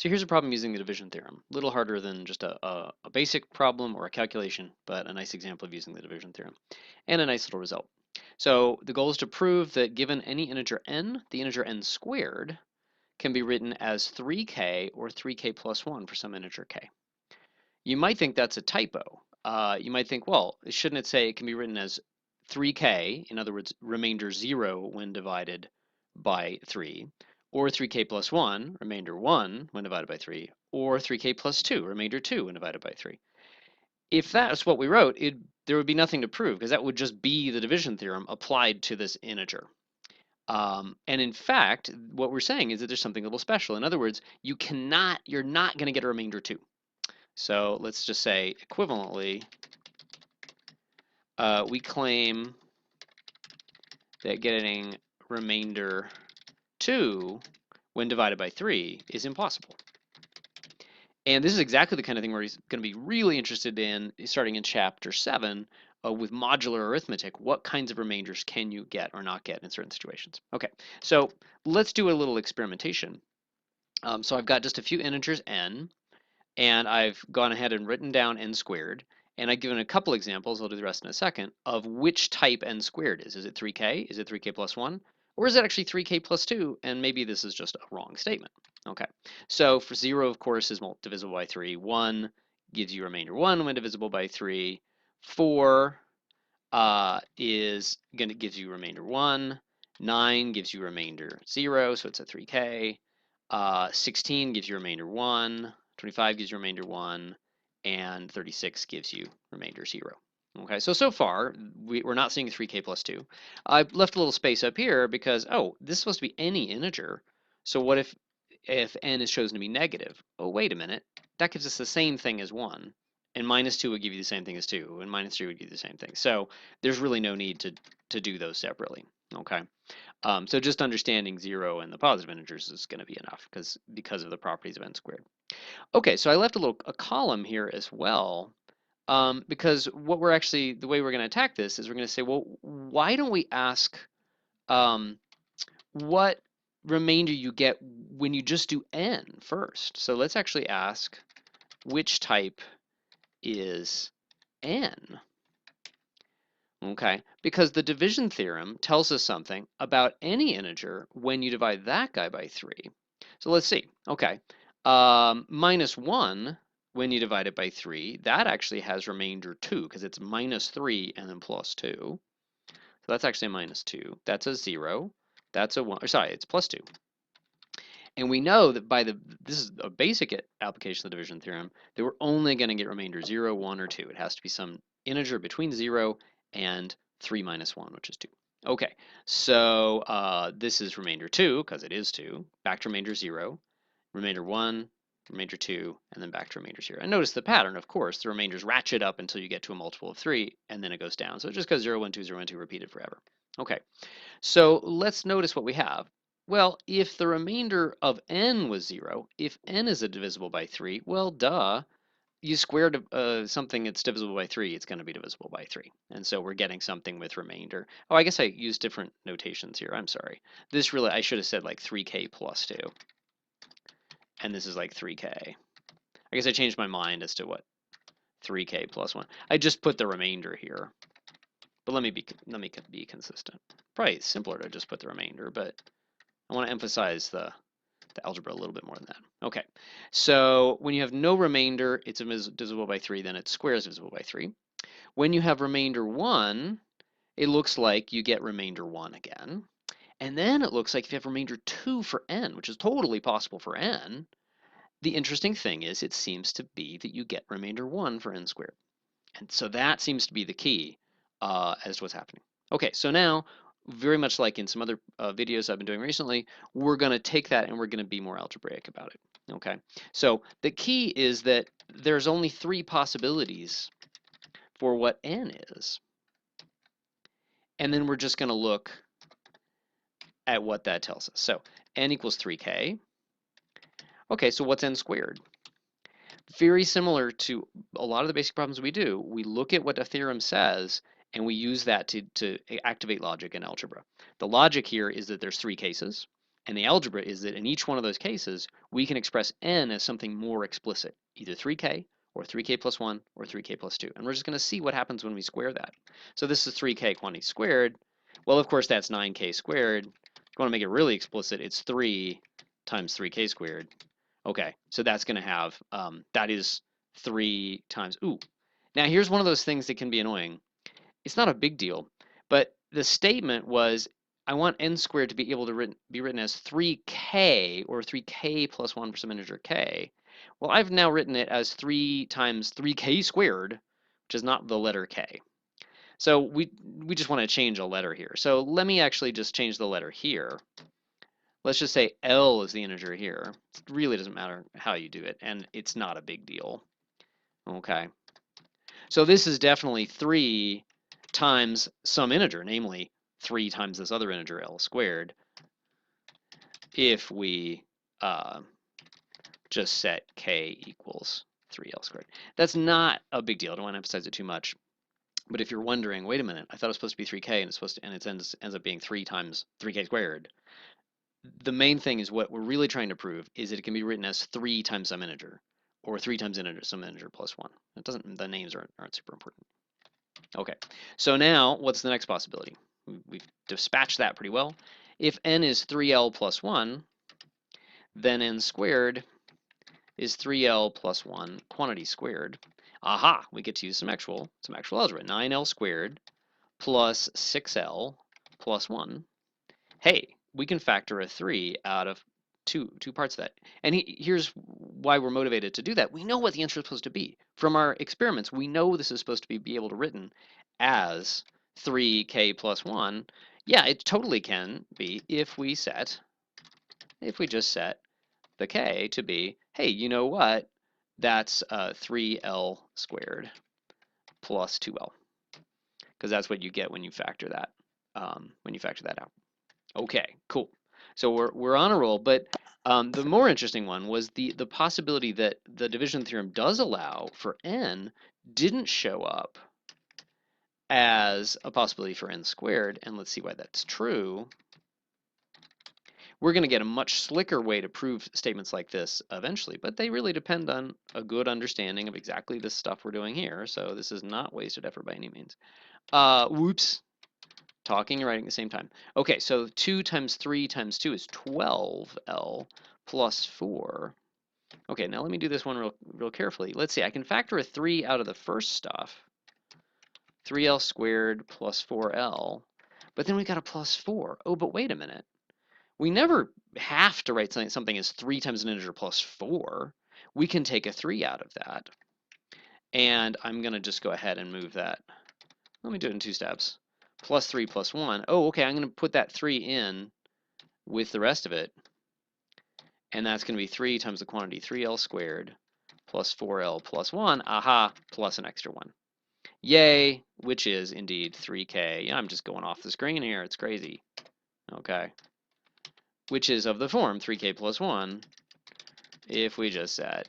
So here's a problem using the division theorem. A little harder than just a basic problem or a calculation, but a nice example of using the division theorem. And a nice little result. So the goal is to prove that given any integer n, the integer n squared can be written as 3k or 3k plus 1 for some integer k. You might think that's a typo. You might think, well, shouldn't it say it can be written as 3k, in other words, remainder 0 when divided by 3, or 3k plus 1, remainder 1 when divided by 3, or 3k plus 2, remainder 2 when divided by 3. If that's what we wrote, there would be nothing to prove because that would just be the division theorem applied to this integer. And in fact, what we're saying is that there's something a little special. In other words, you're not going to get a remainder 2. So let's just say equivalently, we claim that getting remainder 2 when divided by 3 is impossible. And this is exactly the kind of thing where he's going to be really interested in, starting in chapter 7, with modular arithmetic, what kinds of remainders can you get or not get in certain situations. Okay, so let's do a little experimentation. So I've got just a few integers n, and I've gone ahead and written down n squared, and I've given a couple examples, I'll do the rest in a second, of which type n squared is. Is it 3k? Is it 3k plus 1? Or is it actually 3k plus 2? And maybe this is just a wrong statement. Okay, so for 0, of course, is divisible by 3. 1 gives you remainder 1 when divisible by 3. 4 is going to give you remainder 1. 9 gives you remainder 0, so it's a 3k. 16 gives you remainder 1. 25 gives you remainder 1, and 36 gives you remainder 0. Okay, so far, we're not seeing 3k plus 2. I left a little space up here because, oh, this is supposed to be any integer. So what if n is chosen to be negative? Oh, wait a minute. That gives us the same thing as 1. And minus 2 would give you the same thing as 2, and minus 3 would give you the same thing. So there's really no need to do those separately. Okay. So just understanding 0 and the positive integers is going to be enough because of the properties of n squared. Okay, so I left a column here as well, because the way we're going to attack this is we're going to say, well, why don't we ask what remainder you get when you just do n first? So let's actually ask which type is n. Okay, because the division theorem tells us something about any integer when you divide that guy by 3. So let's see. Okay, minus 1 when you divide it by 3, that actually has remainder 2 because it's minus 3 and then plus 2. So that's actually a minus 2. That's a 0. That's a 1. Or sorry, it's plus 2. And we know that this is a basic application of the division theorem, that we're only going to get remainder 0, 1, or 2. It has to be some integer between 0 and 3 minus 1, which is 2. Okay, so this is remainder 2, because it is 2, back to remainder 0, remainder 1, remainder 2, and then back to remainder 0. And notice the pattern, of course, the remainders ratchet up until you get to a multiple of 3, and then it goes down. So it just goes 0, 1, 2, 0, 1, 2, repeated forever. Okay, so let's notice what we have. Well, if the remainder of n was 0, if n is divisible by 3, well, duh, you squared something that's divisible by 3, it's going to be divisible by 3. And so we're getting something with remainder. Oh, I guess I used different notations here. I'm sorry. This really, I should have said like 3k plus 2. And this is like 3k. I guess I changed my mind as to what 3k plus 1. I just put the remainder here. But let me be consistent. Probably simpler to just put the remainder, but I want to emphasize the algebra a little bit more than that. Okay, so when you have no remainder, it's divisible by 3, then its square is divisible by 3. When you have remainder 1, it looks like you get remainder 1 again. And then it looks like if you have remainder 2 for n, which is totally possible for n, the interesting thing is it seems to be that you get remainder 1 for n squared. And so that seems to be the key as to what's happening. Okay, so now, very much like in some other videos I've been doing recently, we're going to take that and we're going to be more algebraic about it. Okay, so the key is that there's only 3 possibilities for what n is. And then we're just going to look at what that tells us. So n equals 3k. Okay, so what's n squared? Very similar to a lot of the basic problems we do. We look at what a theorem says and we use that to activate logic in algebra. The logic here is that there's 3 cases. And the algebra is that in each one of those cases, we can express n as something more explicit, either 3k or 3k plus 1 or 3k plus 2. And we're just going to see what happens when we square that. So this is 3k quantity squared. Well, of course, that's 9k squared. If you want to make it really explicit, it's 3 times 3k squared. Okay, so that's going to have, that is 3 times, ooh. Now here's one of those things that can be annoying. It's not a big deal, but the statement was, I want n squared to be able to be written as 3k, or 3k plus 1 for some integer k. Well, I've now written it as 3 times 3k squared, which is not the letter k. So we just want to change a letter here. So let me actually just change the letter here. Let's just say L is the integer here. It really doesn't matter how you do it, and it's not a big deal. Okay. So this is definitely 3 times some integer, namely 3 times this other integer, L squared, if we just set k equals 3L squared. That's not a big deal. I don't want to emphasize it too much. But if you're wondering, wait a minute, I thought it was supposed to be 3k and it ends up being 3 times 3k squared. The main thing is what we're really trying to prove is that it can be written as 3 times some integer, or 3 times some integer plus 1. It doesn't, the names aren't super important. Okay, so now what's the next possibility? We've dispatched that pretty well. If n is 3l plus 1, then n squared is 3l plus 1 quantity squared. Aha, we get to use some actual algebra. 9l squared plus 6l plus 1. Hey, we can factor a 3 out of two parts of that. And here's why we're motivated to do that. We know what the answer is supposed to be. From our experiments, we know this is supposed to be able to written as 3k plus 1. Yeah, it totally can be if we just set the k to be, hey, you know what? That's 3l squared plus 2l, because that's what you get when you factor that out. Okay, cool. So we're on a roll, but the more interesting one was the possibility that the division theorem does allow for n didn't show up as a possibility for n squared, and let's see why that's true. We're going to get a much slicker way to prove statements like this eventually, but they really depend on a good understanding of exactly this stuff we're doing here, so this is not wasted effort by any means. Whoops. Talking and writing at the same time. Okay, so 2 times 3 times 2 is 12L plus 4. Okay, now let me do this one real carefully. Let's see, I can factor a 3 out of the first stuff. 3L squared plus 4L. But then we got a plus 4. Oh, but wait a minute. We never have to write something as 3 times an integer plus 4. We can take a 3 out of that. And I'm going to just go ahead and move that. Let me do it in 2 steps. Plus 3 plus 1. Oh, okay, I'm going to put that 3 in with the rest of it. And that's going to be 3 times the quantity 3L squared plus 4L plus 1. Aha, plus an extra 1. Yay, which is indeed 3K. Yeah, I'm just going off the screen here. It's crazy. Okay. Which is of the form 3K plus 1 if we just set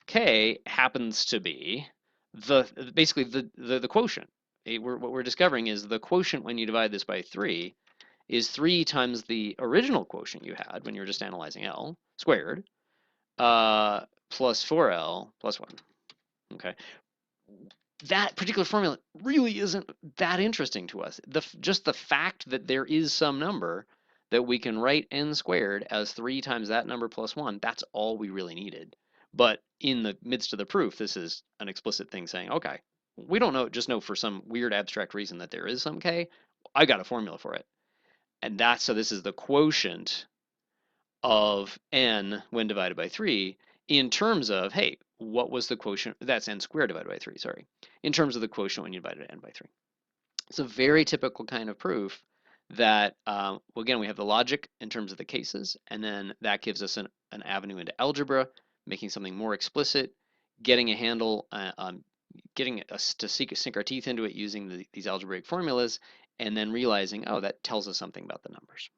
K happens to be basically the quotient. What we're discovering is the quotient when you divide this by 3 is 3 times the original quotient you had when you were just analyzing L squared plus 4L plus 1. Okay. That particular formula really isn't that interesting to us. Just the fact that there is some number that we can write n squared as 3 times that number plus 1, that's all we really needed. But in the midst of the proof, this is an explicit thing saying, okay, we don't know, just know for some weird abstract reason that there is some k. I got a formula for it. And so this is the quotient of n when divided by 3 in terms of, hey, what was the quotient? That's n squared divided by 3, sorry. In terms of the quotient when you divided n by 3. It's a very typical kind of proof that, well, again, we have the logic in terms of the cases, and then that gives us an avenue into algebra, making something more explicit, getting a handle on getting us to sink our teeth into it using these algebraic formulas, and then realizing, oh, that tells us something about the numbers.